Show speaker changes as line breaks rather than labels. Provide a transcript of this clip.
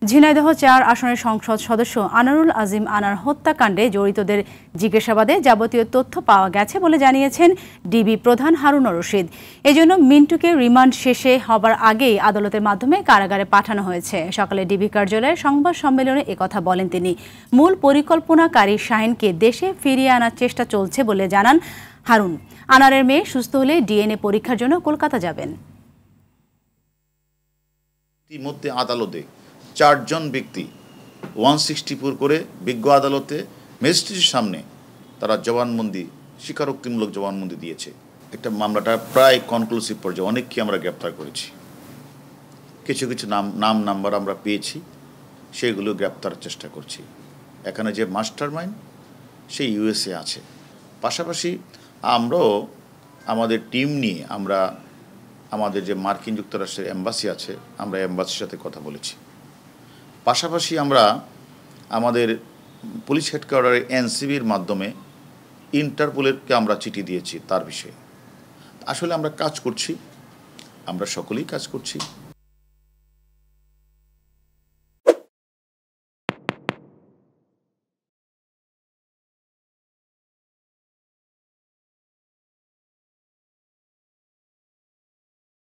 ঝিনাইদহ ৪ আসনের সংসদ সদস্য আনারুল আজিম আনার হত্যাকাণ্ডে জড়িতদের জিজ্ঞাসাবাদে যাবতীয় তথ্য পাওয়া গেছে বলে জানিয়েছেন ডিবি প্রধান হারুনুর রশিদ। এজন্য মিন্টুকে রিমান্ড শেষে হবার আগেই আদালতের মাধ্যমে কারাগারে পাঠানো হয়েছে। সকালে ডিবি কার্যালয়ের সংবাদ সম্মেলনে একথা বলেন তিনি। মূল পরিকল্পনাকারী শাহিনকে দেশে ফিরিয়ে আনার চেষ্টা চলছে বলে জানান হারুন। আনারের মেয়ে সুস্থ হলে ডিএনএ পরীক্ষার জন্য কলকাতা যাবেন।
ইতিমধ্যে আদালতে ৪ জন ব্যক্তি 164 করে বিজ্ঞ আদালতে ম্যাজিস্ট্রেটের সামনে তারা জবানবন্দি, স্বীকারোক্তিমূলক জবানবন্দি দিয়েছে। একটা মামলাটা প্রায় কনক্লুসিভ পর্যায়ে, অনেককে আমরা গ্রেপ্তার করেছি। কিছু কিছু নাম্বার আমরা পেয়েছি, সেগুলো গ্রেপ্তার চেষ্টা করছি। এখানে যে মাস্টার মাইন্ড সে ইউএসএ আছে। পাশাপাশি আমরাও আমাদের টিম নিয়ে আমরা আমাদের যে মার্কিন যুক্তরাষ্ট্রের এম্বাসি আছে, আমরা এম্বাসির সাথে কথা বলেছি। পাশাপাশি আমরা আমাদের পুলিশ হেডকোয়ার্টারের এনসিবির মাধ্যমে ইন্টারপোলকে আমরা চিঠি দিয়েছি তার বিষয়ে। আসলে আমরা কাজ করছি, আমরা সকলেই কাজ করছি।